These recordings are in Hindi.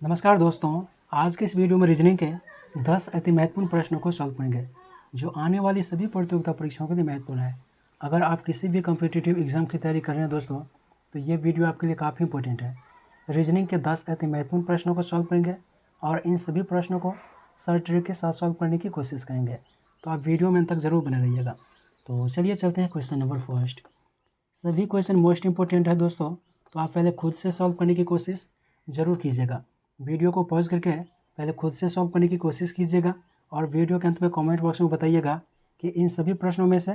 नमस्कार दोस्तों, आज के इस वीडियो में रीजनिंग के 10 अति महत्वपूर्ण प्रश्नों को सॉल्व करेंगे जो आने वाली सभी प्रतियोगिता परीक्षाओं के लिए महत्वपूर्ण है। अगर आप किसी भी कॉम्पिटिटिव एग्जाम की तैयारी कर रहे हैं दोस्तों, तो ये वीडियो आपके लिए काफ़ी इंपॉर्टेंट है। रीजनिंग के 10 अति महत्वपूर्ण प्रश्नों को सॉल्व करेंगे और इन सभी प्रश्नों को सर्च ट्रिक के साथ सॉल्व करने की कोशिश करेंगे। तो आप वीडियो में अंत तक ज़रूर बने रहिएगा। तो चलिए चलते हैं क्वेश्चन नंबर फर्स्ट। सभी क्वेश्चन मोस्ट इंपॉर्टेंट है दोस्तों, तो आप पहले खुद से सॉल्व करने की कोशिश ज़रूर कीजिएगा। वीडियो को पॉज करके पहले खुद से सॉल्व करने की कोशिश कीजिएगा और वीडियो के अंत में कमेंट बॉक्स में बताइएगा कि इन सभी प्रश्नों में से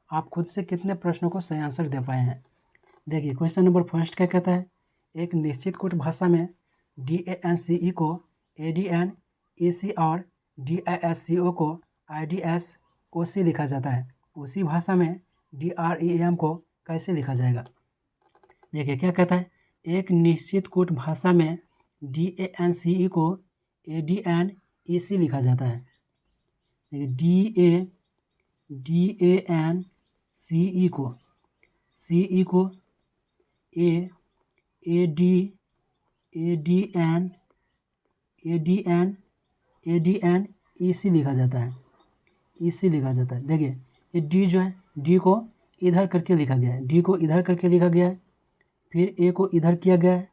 आप खुद से कितने प्रश्नों को सही आंसर दे पाए हैं। देखिए क्वेश्चन नंबर फर्स्ट क्या कहता है, एक निश्चित कुट भाषा में DANCE को ADNEC और DISCO को IDSOC लिखा जाता है। उसी भाषा में DREM को कैसे लिखा जाएगा। देखिए क्या कहता है, एक निश्चित कूट भाषा में DANCE को ADNEC लिखा जाता है। देखिए DANCE को CE को ADNEC लिखा जाता है, EC लिखा जाता है। देखिए ये D जो है, D को इधर करके लिखा गया है, D को इधर करके लिखा गया है, फिर A को इधर किया गया है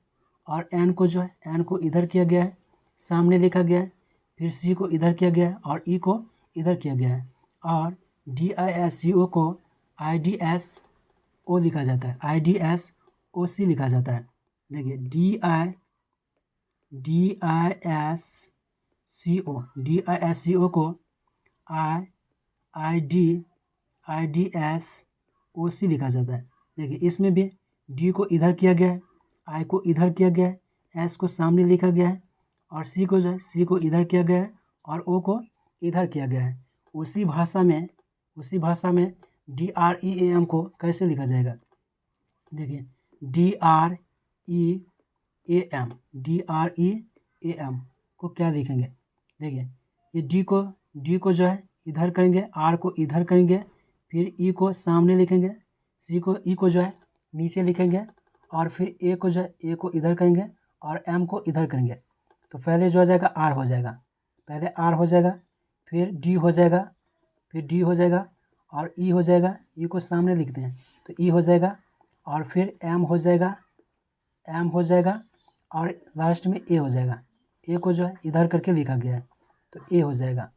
और N को जो है N को इधर किया गया है, सामने लिखा गया है, फिर C को इधर किया गया है और E को इधर किया गया है और DISCO को IDSO लिखा जाता है, IDSOC लिखा जाता है। देखिए DISCO को IDSOC लिखा जाता है। देखिए इसमें भी D को इधर किया गया है, I को इधर किया गया है, S को सामने लिखा गया है और C को जो है C को इधर किया गया है और O को इधर किया गया है। उसी भाषा में DREAM को कैसे लिखा जाएगा। देखिए DREAM को क्या लिखेंगे। देखिए ये D को जो है इधर करेंगे, R को इधर करेंगे, फिर E को सामने लिखेंगे, E को जो है नीचे लिखेंगे और फिर A को जो है A को इधर करेंगे और M को इधर करेंगे। तो पहले जो हो जाएगा R हो जाएगा, पहले R हो जाएगा, फिर D हो जाएगा, फिर D हो जाएगा और E हो जाएगा। E को सामने लिखते हैं तो E हो जाएगा और फिर M हो जाएगा और लास्ट में A हो जाएगा। A को जो है इधर करके लिखा गया है तो A हो जाएगा।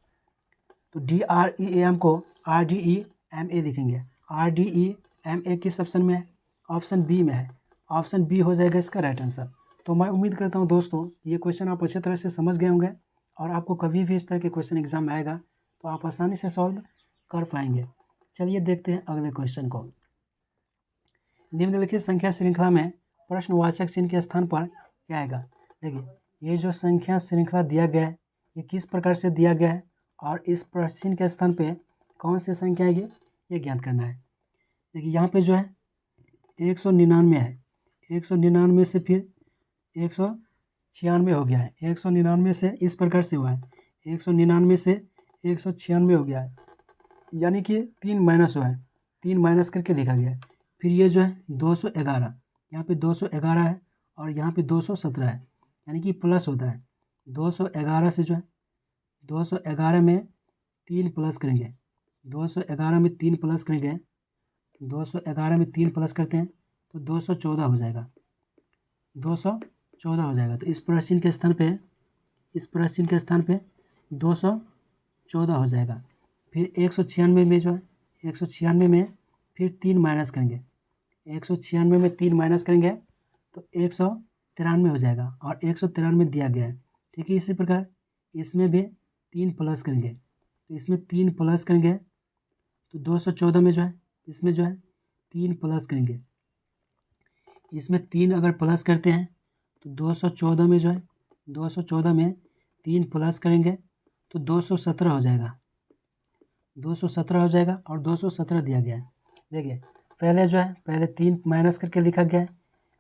तो DREAM को RDEMA लिखेंगे। RDEMA किस ऑप्शन में है, ऑप्शन बी में है, ऑप्शन बी हो जाएगा इसका राइट आंसर। तो मैं उम्मीद करता हूँ दोस्तों ये क्वेश्चन आप अच्छे तरह से समझ गए होंगे और आपको कभी भी इस तरह के क्वेश्चन एग्जाम में आएगा तो आप आसानी से सॉल्व कर पाएंगे। चलिए देखते हैं अगले क्वेश्चन को। निम्नलिखित संख्या श्रृंखला में प्रश्नवाचक चिन्ह के स्थान पर क्या आएगा। देखिए ये जो संख्या श्रृंखला दिया गया है ये किस प्रकार से दिया गया है और इस प्रश्न चिन्ह के स्थान पे कौन सी संख्या आएगी ये ज्ञात करना है। देखिए यहाँ पे जो है 199 है, 199 से फिर 196 हो गया है, 199 से इस प्रकार से हुआ है, 199 से 196 हो गया है, यानी कि 3 माइनस हुआ है, 3 माइनस करके लिखा गया है। फिर ये जो है 211, यहाँ पे 211 है और यहाँ पे 217 है, यानी कि प्लस होता है। 211 से जो है 211 में 3 प्लस करेंगे, 211 में 3 प्लस करेंगे, 211 में 3 प्लस करते हैं तो 214 हो जाएगा, 214 हो जाएगा। तो इस प्रश्न के स्थान पे 214 हो जाएगा। फिर 196 में जो है 196 में फिर 3 माइनस करेंगे, 196 में 3 माइनस करेंगे तो 193 हो जाएगा और 193 दिया गया है। ठीक है, इसी प्रकार इसमें भी 3 प्लस करेंगे, तो इसमें 3 प्लस करेंगे तो 214 में जो है इसमें जो है 3 प्लस करेंगे, इसमें 3 अगर प्लस करते हैं तो 214 में जो है 214 में 3 प्लस करेंगे तो 217 हो जाएगा, 217 हो जाएगा और 217 दिया गया है। देखिए पहले जो है पहले 3 माइनस करके लिखा गया है,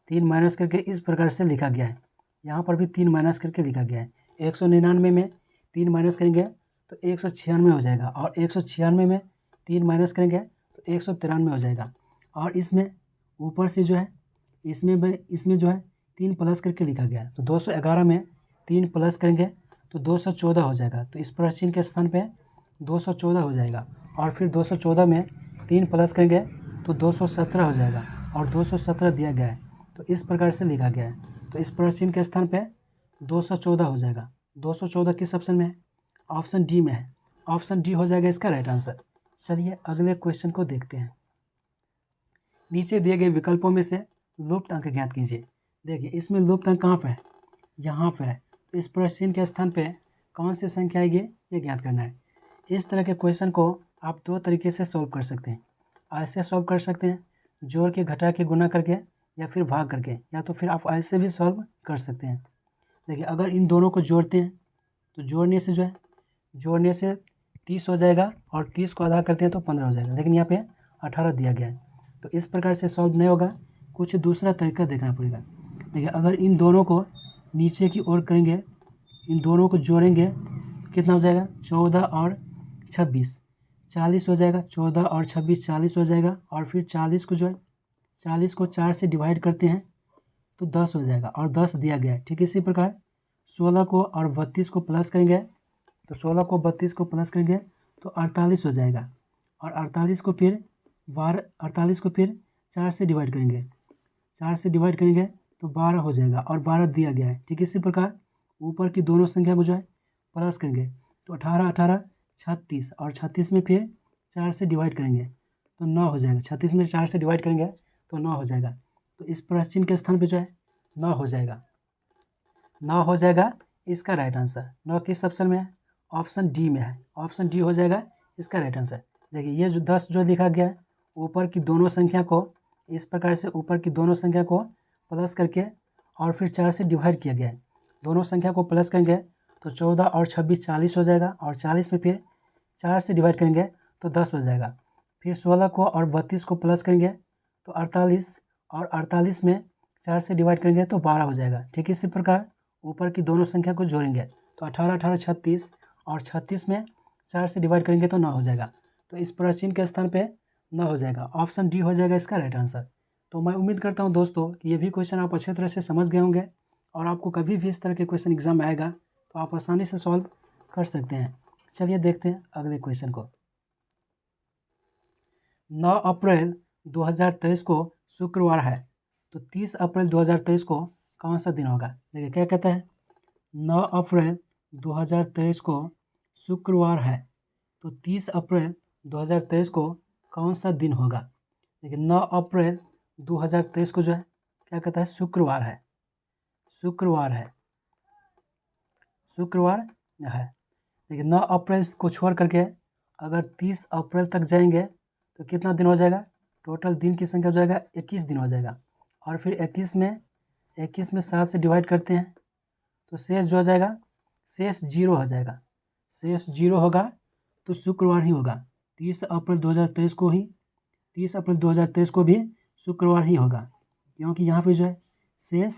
3 माइनस करके इस प्रकार से लिखा गया है, यहाँ पर भी 3 माइनस करके लिखा गया है। 199 में 3 माइनस करेंगे तो 196 हो जाएगा और 196 में 3 माइनस करेंगे तो 193 हो जाएगा और इसमें ऊपर से जो है इसमें जो है 3 प्लस करके लिखा गया है। तो 211 में 3 प्लस करेंगे तो 214 हो जाएगा। तो इस प्रश्न चिन्ह के स्थान पे 214 हो जाएगा। और फिर 214 में 3 प्लस करेंगे तो 217 हो जाएगा और 217 दिया गया है, तो इस प्रकार से लिखा गया है। तो इस प्रश्न चिन्ह के स्थान पे 214 हो जाएगा। 214 किस ऑप्शन में है? ऑप्शन डी में है। ऑप्शन डी हो जाएगा इसका राइट आंसर। चलिए अगले क्वेश्चन को देखते हैं। नीचे दिए गए विकल्पों में से लुप्त अंक ज्ञात कीजिए। देखिए इसमें लुप्त अंक कहाँ पे है? यहाँ पे है। तो इस प्रश्न चिन्ह के स्थान पे कौन सी संख्या आएगी ये ज्ञात करना है। इस तरह के क्वेश्चन को आप दो तरीके से सॉल्व कर सकते हैं। ऐसे सॉल्व कर सकते हैं जोड़ के, घटा के, गुना करके, या फिर भाग करके, या तो फिर आप ऐसे भी सॉल्व कर सकते हैं। देखिए अगर इन दोनों को जोड़ते हैं तो जोड़ने से 30 हो जाएगा और 30 को आधा करते हैं तो 15 हो जाएगा, लेकिन यहाँ पे 18 दिया गया है। तो इस प्रकार से सॉल्व नहीं होगा, कुछ दूसरा तरीका देखना पड़ेगा। देखिए अगर इन दोनों को नीचे की ओर करेंगे, इन दोनों को जोड़ेंगे तो कितना हो जाएगा? 14 और 26 40 हो जाएगा। 14 और 26 40 हो जाएगा। और फिर 40 को 4 से डिवाइड करते हैं तो 10 हो जाएगा और 10 दिया गया है। ठीक इसी प्रकार 16 को और 32 को प्लस करेंगे तो 16 को 32 को प्लस करेंगे तो 48 हो जाएगा। और 48 को फिर 4 से डिवाइड करेंगे, 4 से डिवाइड करेंगे तो 12 हो जाएगा और 12 दिया गया है। ठीक इसी प्रकार ऊपर की दोनों संख्या को प्लस करेंगे तो 18 18 36 और 36 में फिर 4 से डिवाइड करेंगे तो 9 हो जाएगा। 36 में 4 से डिवाइड करेंगे तो 9 हो जाएगा। तो इस प्रश्न चिन्ह के स्थान पे 9 हो जाएगा। 9 हो जाएगा इसका राइट आंसर। 9 किस ऑप्शन में है? ऑप्शन डी में है। ऑप्शन डी हो जाएगा इसका राइट आंसर। देखिए ये जो 10 जो लिखा गया है, ऊपर की दोनों संख्या को इस प्रकार से ऊपर की दोनों संख्या को प्लस करके और फिर 4 से डिवाइड किया गया है। दोनों संख्या को प्लस करेंगे तो 14 और 26 40 हो जाएगा और 40 में फिर 4 से डिवाइड करेंगे तो 10 हो जाएगा। फिर 16 को और 32 को प्लस करेंगे तो 48 और 48 में 4 से डिवाइड करेंगे तो 12 हो जाएगा। ठीक इसी प्रकार ऊपर की दोनों संख्या को जोड़ेंगे तो 18 18 36 और 36 में 4 से डिवाइड करेंगे तो 9 हो जाएगा। तो इस प्रश्न चिन्ह के स्थान पे 9 हो जाएगा। ऑप्शन डी हो जाएगा इसका राइट आंसर। तो मैं उम्मीद करता हूं दोस्तों कि ये भी क्वेश्चन आप अच्छे तरह से समझ गए होंगे और आपको कभी भी इस तरह के क्वेश्चन एग्जाम में आएगा तो आप आसानी से सॉल्व कर सकते हैं। चलिए देखते हैं अगले क्वेश्चन को। 9 अप्रैल 2023 को शुक्रवार है तो 30 अप्रैल 2023 को कौन सा दिन होगा? देखिए क्या कहता है, 9 अप्रैल 2023 को शुक्रवार है तो 30 अप्रैल 2023 को कौन सा दिन होगा? देखिए 9 अप्रैल 2023 को क्या कहता है, शुक्रवार है। शुक्रवार है। देखिए 9 अप्रैल को छोड़ करके अगर 30 अप्रैल तक जाएंगे तो कितना दिन हो जाएगा? टोटल दिन की संख्या हो जाएगा 21 दिन हो जाएगा। और फिर 21 में 7 से डिवाइड करते हैं तो शेष जो हो जाएगा, शेष 0 हो जाएगा। शेष 0 होगा तो शुक्रवार ही होगा। 30 अप्रैल 2023 को भी शुक्रवार ही होगा, क्योंकि यहाँ पे शेष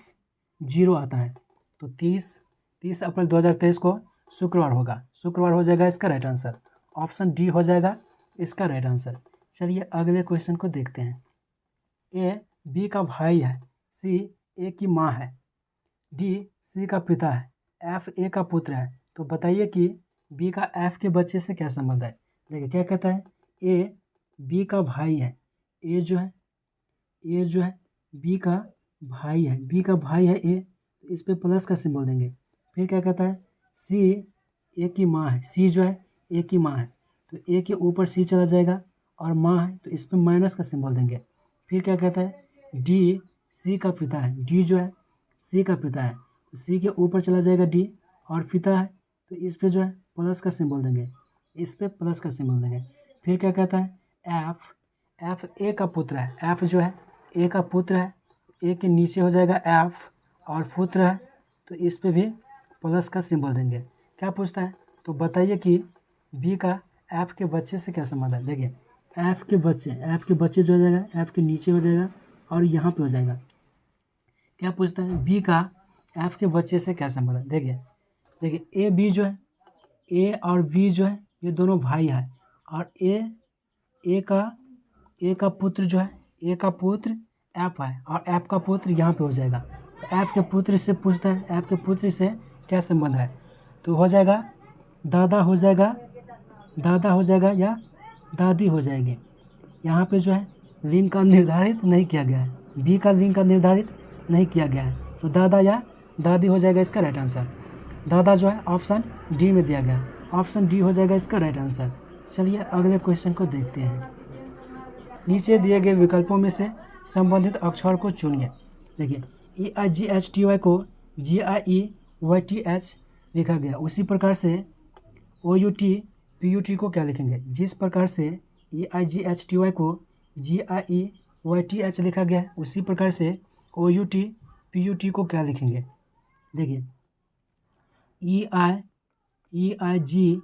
0 आता है। तो 30 अप्रैल 2023 को शुक्रवार होगा। शुक्रवार हो जाएगा इसका राइट आंसर। ऑप्शन डी हो जाएगा इसका राइट आंसर। चलिए अगले क्वेश्चन को देखते हैं। ए बी का भाई है, सी ए की माँ है, डी सी का पिता है, एफ ए का पुत्र है। तो बताइए कि बी का एफ के बच्चे से क्या संबंध है? देखिए क्या कहता है, ए बी का भाई है, ए जो है बी का भाई है ए, इस पे प्लस का सिंबल देंगे। फिर क्या कहता है, सी ए की माँ है, सी जो है ए की माँ है तो ए के ऊपर सी चला जाएगा और माँ है तो इस पर माइनस का सिंबल देंगे। फिर क्या कहता है, डी सी का पिता है, डी जो है सी का पिता है तो सी के ऊपर चला जाएगा डी और पिता है तो इस पे प्लस का सिंबल देंगे, इस पे प्लस का सिंबल देंगे। फिर क्या कहता है, एफ ए का पुत्र है, एफ जो है ए का पुत्र है, ए के नीचे हो जाएगा एफ और पुत्र है तो इस पे भी प्लस का सिंबल देंगे। क्या पूछता है, तो बताइए कि बी का एफ के बच्चे से क्या संबंध है? देखिए एफ के बच्चे जो हो जाएगा एफ के नीचे हो जाएगा और यहाँ पे हो जाएगा। क्या पूछता है, बी का एफ के बच्चे से क्या संबंध है? देखिए ए बी जो है, ए और बी जो है ये दोनों भाई है और ए का पुत्र जो है, ए का पुत्र एफ है और एफ का पुत्र यहाँ पे हो जाएगा। तो एफ के पुत्र से पूछता है, एफ के पुत्र से क्या संबंध है, तो हो जाएगा दादा हो जाएगा, दादा हो जाएगा या दादी हो जाएगी। यहाँ पे जो है लिंग का निर्धारित नहीं किया गया है, बी का लिंग का निर्धारित नहीं किया गया है, तो दादा या दादी हो जाएगा इसका राइट आंसर। दादा जो है ऑप्शन डी में दिया गया, ऑप्शन डी हो जाएगा इसका राइट आंसर। चलिए अगले क्वेश्चन को देखते हैं। नीचे दिए गए विकल्पों में से संबंधित अक्षर को चुनिए। देखिए EIGHTY को GIEYTH लिखा गया, उसी प्रकार से OUT PUT को क्या लिखेंगे, जिस प्रकार से EIGHTY को GIEYTH लिखा गया उसी प्रकार से OUT PUT को क्या लिखेंगे। देखिए EIGHTY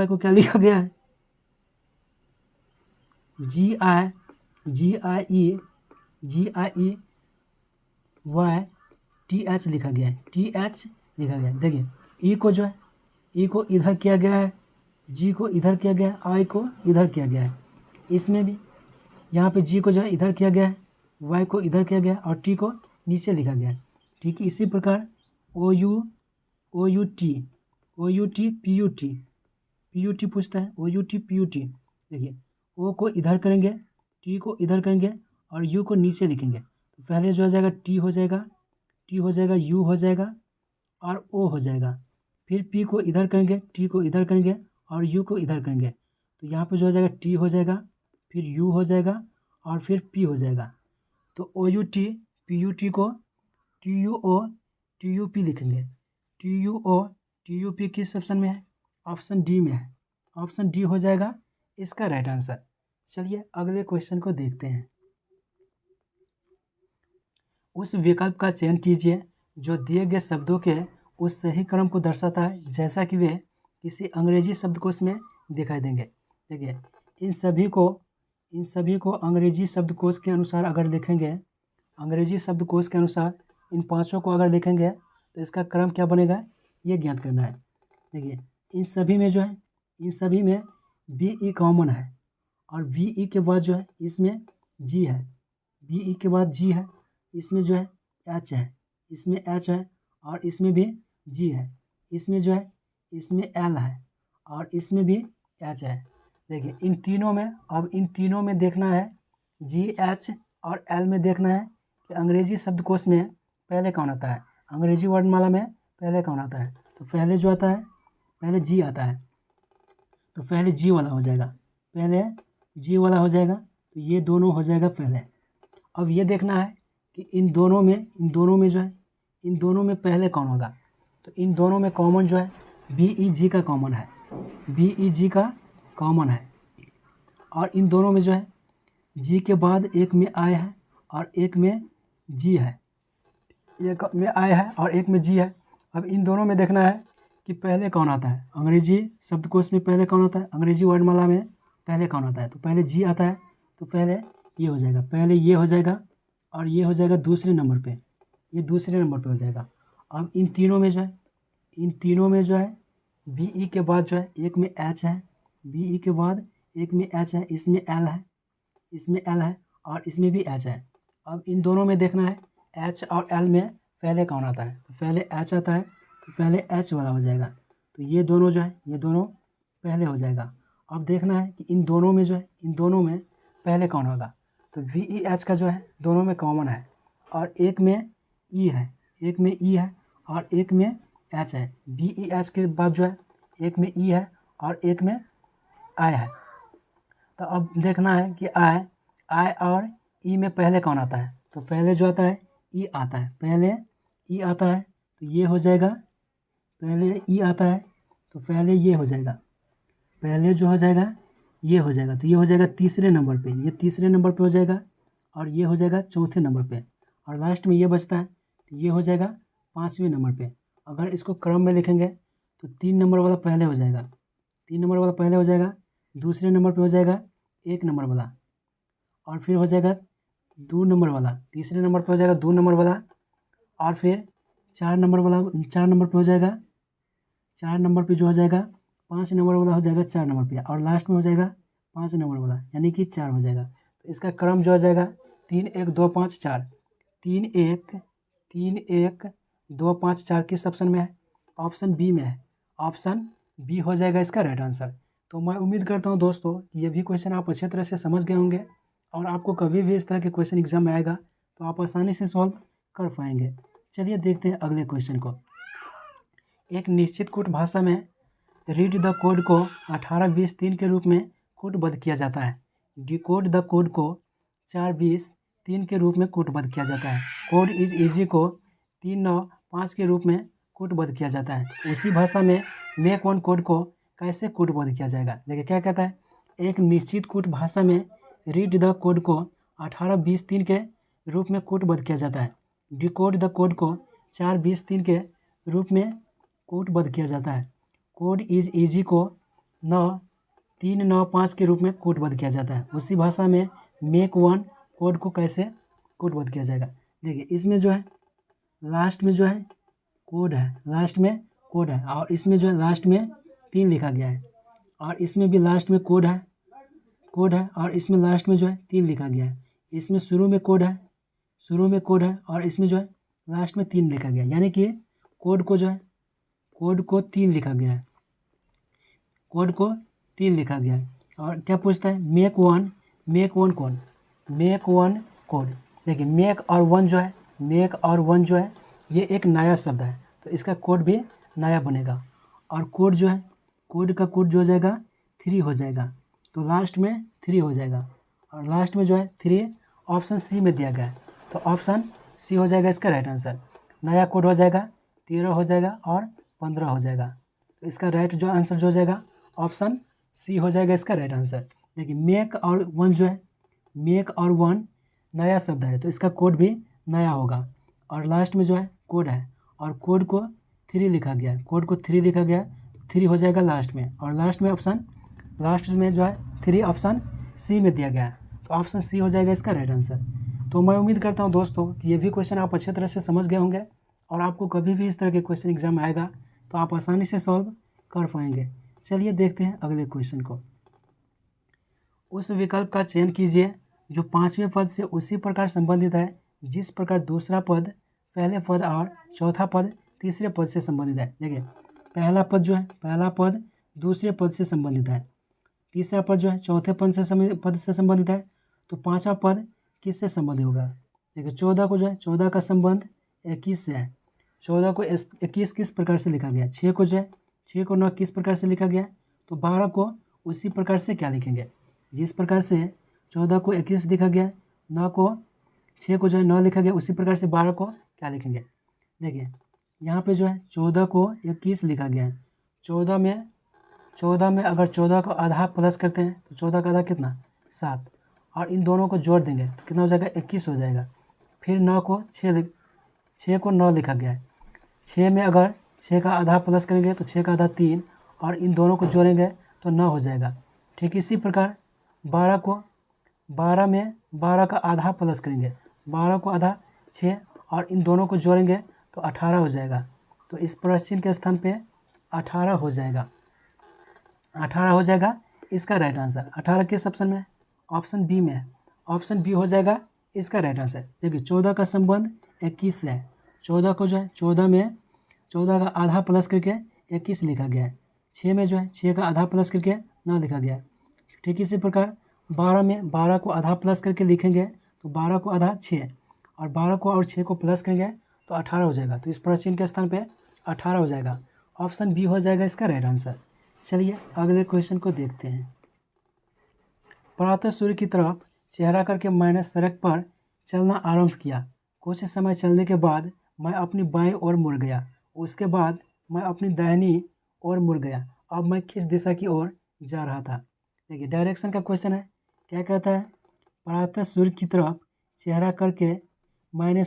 को क्या लिखा गया है, GIEYTH लिखा गया है, TH लिखा गया है। देखिए ई को जो है, ई को इधर किया गया है, जी को इधर किया गया है, आई को इधर किया गया है। इसमें भी यहाँ पे जी को जो है इधर किया गया है, वाई को इधर किया गया है और टी को नीचे लिखा गया है। ठीक है, इसी प्रकार OUT PUT पूछता है, OUT PUT। देखिए ओ को इधर करेंगे, टी को इधर करेंगे और यू को नीचे लिखेंगे, तो पहले जो हो जाएगा टी हो जाएगा, यू हो जाएगा और ओ हो जाएगा। फिर पी को इधर करेंगे, टी को इधर करेंगे और यू को इधर करेंगे, तो यहाँ पे जो हो जाएगा टी हो जाएगा, फिर यू हो जाएगा और फिर पी हो जाएगा। तो OUT PUT को TUO TUP लिखेंगे। TUO TUP किस ऑप्शन में है, ऑप्शन डी में है, ऑप्शन डी हो जाएगा इसका राइट आंसर। चलिए अगले क्वेश्चन को देखते हैं। उस विकल्प का चयन कीजिए जो दिए गए शब्दों के उस सही क्रम को दर्शाता है जैसा कि वे किसी अंग्रेजी शब्दकोश में दिखाई देंगे। देखिए इन सभी को अंग्रेजी शब्दकोश के अनुसार अगर लिखेंगे, अंग्रेजी शब्दकोश के अनुसार इन पांचों को अगर लिखेंगे तो इसका क्रम क्या बनेगा, ये ज्ञात करना है। देखिए इन सभी में जो है, इन सभी में BE कॉमन है और VE के बाद जो है इसमें G है, BE के बाद G है, इसमें जो है H है, इसमें H है और इसमें भी G है, इसमें जो है इसमें L है और इसमें भी H है। देखिए इन तीनों में, अब इन तीनों में देखना है, G H और L में देखना है कि अंग्रेजी शब्दकोश में पहले कौन आता है, अंग्रेजी वर्णमाला में पहले कौन आता है। तो पहले जो आता है, पहले G आता है, तो पहले G वाला हो जाएगा, पहले G वाला हो जाएगा, तो ये दोनों हो जाएगा पहले। अब ये देखना है कि इन दोनों में जो है, इन दोनों में पहले कौन होगा, तो इन दोनों में कॉमन जो है BEG का कॉमन है, BEG का कॉमन है। और इन दोनों में जो है G के बाद एक में I है और एक में G है, एक में I है और एक में G है। अब इन दोनों में देखना है कि पहले कौन आता है, अंग्रेजी शब्दकोश में पहले कौन आता है, अंग्रेजी वर्णमाला में पहले कौन आता है, तो पहले G आता है, तो पहले ये हो जाएगा, पहले ये हो जाएगा और ये हो जाएगा दूसरे नंबर पे, ये दूसरे नंबर पे हो जाएगा। अब इन तीनों में जो है BE के बाद जो है एक में H है, BE के बाद एक में H है, इसमें L है, इसमें L है और इसमें भी H है। अब इन दोनों में देखना है H और L में पहले कौन आता है, तो पहले H आता है, तो पहले H वाला हो जाएगा, तो ये दोनों जो है, ये दोनों पहले हो जाएगा। अब देखना है कि इन दोनों में जो है, इन दोनों में पहले कौन होगा, तो VEH का जो है दोनों में कॉमन है और एक में E है, एक में E है और एक में H है। BEH के बाद जो है एक में E है और एक में I है। तो अब देखना है कि I और E में पहले कौन आता है, तो पहले जो आता है E आता है, पहले E आता है, तो ये हो जाएगा, पहले E आता है तो पहले ये हो जाएगा, पहले जो हो जाएगा ये हो जाएगा, तो ये हो जाएगा तीसरे नंबर पे, ये तीसरे नंबर पे हो जाएगा और ये हो जाएगा चौथे नंबर पे और लास्ट में ये बचता है, तो ये हो जाएगा पाँचवें नंबर पे। अगर इसको क्रम में लिखेंगे तो 3 नंबर वाला पहले हो जाएगा, 3 नंबर वाला पहले हो जाएगा, दूसरे नंबर पे हो जाएगा 1 नंबर वाला और फिर हो जाएगा 2 नंबर वाला, तीसरे नंबर पे हो जाएगा 2 नंबर वाला और फिर 4 नंबर वाला 4 नंबर पे हो जाएगा, 4 नंबर पे जो हो जाएगा 5 नंबर वाला हो जाएगा 4 नंबर पे और लास्ट में हो जाएगा 5 नंबर वाला, यानी कि 4 हो जाएगा। तो इसका क्रम जो हो जाएगा 3 1 2 5 4, 3 1 3, 1, 2, 5, 4 किस ऑप्शन में है? ऑप्शन बी में है। ऑप्शन बी हो जाएगा इसका राइट आंसर। तो मैं उम्मीद करता हूँ दोस्तों कि ये भी क्वेश्चन आप अच्छे तरह से समझ गए होंगे और आपको कभी भी इस तरह के क्वेश्चन एग्जाम में आएगा तो आप आसानी से सॉल्व कर पाएंगे। चलिए देखते हैं अगले क्वेश्चन को। एक निश्चित कोड भाषा में रीड द कोड को 18, 20, 3 के रूप में कोडबद्ध किया जाता है। डिकोड द कोड को 4, 20, 3 के रूप में कोडबद्ध किया जाता है। कोड इज इजी को 3, 9, 5 के रूप में कोडबद्ध किया जाता है। उसी भाषा में मेक वन कोड को कैसे कोडबद्ध किया जाएगा? देखिए क्या कहता है, एक निश्चित कोड भाषा में रीड द कोड को 18, 20, 3 के रूप में कोडबद्ध किया जाता है। डिकोड द कोड को 4, 20, 3 के रूप में कोडबद्ध किया जाता है। कोड इज इजी को 3, 9, 5 के रूप में कोडबद्ध किया जाता है। उसी भाषा में मेक वन कोड को कैसे कोडबद्ध किया जाएगा? देखिए इसमें जो है लास्ट में जो है कोड है, लास्ट में कोड है, और इसमें जो है लास्ट में 3 लिखा गया है, और इसमें भी लास्ट में कोड है और इसमें लास्ट में जो है 3 लिखा गया है। इसमें शुरू में कोड है और इसमें जो है लास्ट में 3 लिखा गया है। यानी कि कोड को 3 लिखा गया है, कोड को 3 लिखा गया है। और क्या पूछता है? Make one code. देखिए मेक और वन जो है ये एक नया शब्द है, तो इसका कोड भी नया बनेगा। और कोड का कोड जो हो जाएगा 3 हो जाएगा, तो लास्ट में 3 हो जाएगा, और लास्ट में जो है 3 ऑप्शन सी में दिया गया है, तो ऑप्शन सी हो जाएगा इसका राइट आंसर। नया कोड हो जाएगा 13 हो जाएगा और 15 हो जाएगा, तो इसका राइट जो आंसर जो हो जाएगा ऑप्शन सी हो जाएगा इसका राइट आंसर। देखिए मेक और वन नया शब्द है, तो इसका कोड भी नया होगा, और लास्ट में जो है कोड है और कोड को 3 लिखा गया है, 3 हो जाएगा लास्ट में, और लास्ट में जो है 3 ऑप्शन सी में दिया गया है, तो ऑप्शन सी हो जाएगा इसका राइट आंसर। तो मैं उम्मीद करता हूँ दोस्तों कि ये भी क्वेश्चन आप अच्छे तरह से समझ गए होंगे और आपको कभी भी इस तरह के क्वेश्चन एग्जाम में आएगा तो आप आसानी से सॉल्व कर पाएंगे। चलिए देखते हैं अगले क्वेश्चन को। उस विकल्प का चयन कीजिए जो 5वें पद से उसी प्रकार संबंधित है जिस प्रकार दूसरा पद पहले पद और चौथा पद तीसरे पद से संबंधित है। देखिए पहला पद दूसरे पद से संबंधित है, तीसरा पद जो है चौथे पद से संबंधित है, तो 5वां पद किससे संबंधित होगा? देखिए 14 का संबंध 21 से है। 14 को 21 किस प्रकार से लिखा गया? 6 को 9 किस प्रकार से लिखा गया? तो 12 को उसी प्रकार से क्या लिखेंगे? जिस प्रकार से 14 को 21 लिखा गया, 6 को जो है 9 लिखा गया, उसी प्रकार से 12 को क्या लिखेंगे? देखिए यहाँ पे जो है 14 को 21 लिखा गया है। 14 में अगर 14 को आधा प्लस करते हैं तो 14 का आधा कितना? 7, और इन दोनों को जोड़ देंगे तो कितना हो जाएगा? 21 हो जाएगा। फिर 6 को 9 लिखा गया है। 6 में अगर 6 का आधा प्लस करेंगे तो 6 का आधा 3, और इन दोनों को जोड़ेंगे तो 9 हो जाएगा। ठीक इसी प्रकार 12 में 12 का आधा प्लस करेंगे, 12 को आधा 6, और इन दोनों को जोड़ेंगे तो 18 हो जाएगा। तो इस प्रश्न के स्थान पे 18 हो जाएगा, 18 हो जाएगा इसका राइट आंसर। 18 किस ऑप्शन में? ऑप्शन बी में है। ऑप्शन बी हो जाएगा इसका राइट आंसर। देखिए 14 का संबंध 21 से है। 14 को जो है 14 का आधा प्लस करके 21 लिखा गया है। 6 में जो है 6 का आधा प्लस करके 9 लिखा गया है। ठीक इसी प्रकार 12 में 12 को आधा प्लस करके लिखेंगे तो 12 को आधा 6, और 12 को और 6 को प्लस करेंगे तो 18 हो जाएगा। तो इस प्रश्न के स्थान पे 18 हो जाएगा। ऑप्शन बी हो जाएगा इसका राइट आंसर। चलिए अगले क्वेश्चन को देखते हैं। प्रातः सूर्य की तरफ चेहरा करके मैंने सड़क पर चलना आरंभ किया। कुछ समय चलने के बाद मैं अपनी बाईं ओर मुड़ गया, उसके बाद मैं अपनी दाहिनी ओर मुड़ गया। अब मैं किस दिशा की ओर जा रहा था? देखिए डायरेक्शन का क्वेश्चन है। क्या कहता है? प्रातः सूर्य की तरफ चेहरा करके मैंने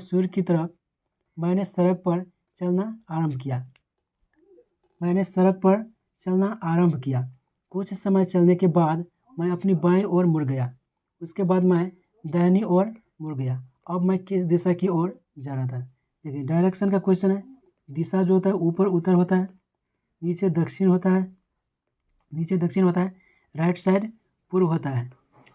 सड़क पर चलना आरंभ किया। कुछ समय चलने के बाद मैं अपनी बाईं ओर मुड़ गया, उसके बाद मैं दाहिनी ओर मुड़ गया। अब मैं किस दिशा की ओर जा रहा था? देखिए डायरेक्शन का क्वेश्चन है। दिशा जो होता है ऊपर उत्तर होता है, नीचे दक्षिण होता है, राइट साइड पूर्व होता है,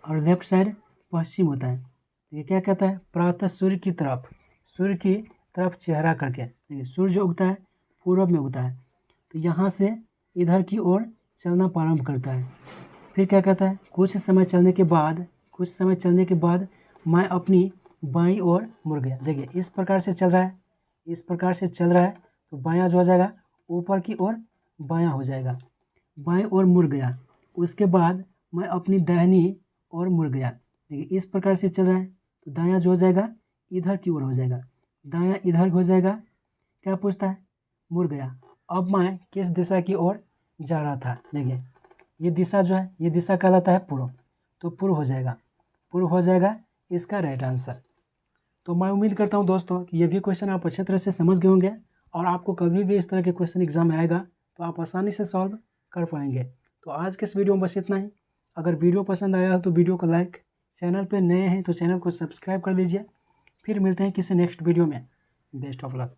और लेफ्ट साइड पश्चिम होता है। ये क्या कहता है? प्रातः सूर्य की तरफ चेहरा करके, देखिए सूर्य उगता है पूर्व में उगता है, तो यहाँ से इधर की ओर चलना प्रारंभ करता है। फिर क्या कहता है, कुछ समय चलने के बाद मैं अपनी बाईं ओर मुड़ गया। देखिए इस प्रकार से चल रहा है, तो बायां जो हो जाएगा ऊपर की ओर बायां हो जाएगा, बाएं ओर मुड़ गया। उसके बाद मैं अपनी दाहिनी ओर मुड़ गया। देखिए इस प्रकार से चल रहा है, तो दायां जो हो जाएगा इधर की ओर हो जाएगा, दायां इधर हो जाएगा। क्या पूछता है, मुड़ गया। अब मैं किस दिशा की ओर जा रहा था, देखिए ये दिशा जो है ये दिशा कहलाता है पूर्व, तो पूर्व हो जाएगा इसका राइट आंसर। तो मैं उम्मीद करता हूँ दोस्तों कि ये भी क्वेश्चन आप अच्छे तरह से समझ गए होंगे और आपको कभी भी इस तरह के क्वेश्चन एग्जाम में आएगा तो आप आसानी से सॉल्व कर पाएंगे। तो आज के इस वीडियो में बस इतना ही। अगर वीडियो पसंद आया हो तो वीडियो को लाइक, चैनल पर नए हैं तो चैनल को सब्सक्राइब कर दीजिए। फिर मिलते हैं किसी नेक्स्ट वीडियो में। Best of luck.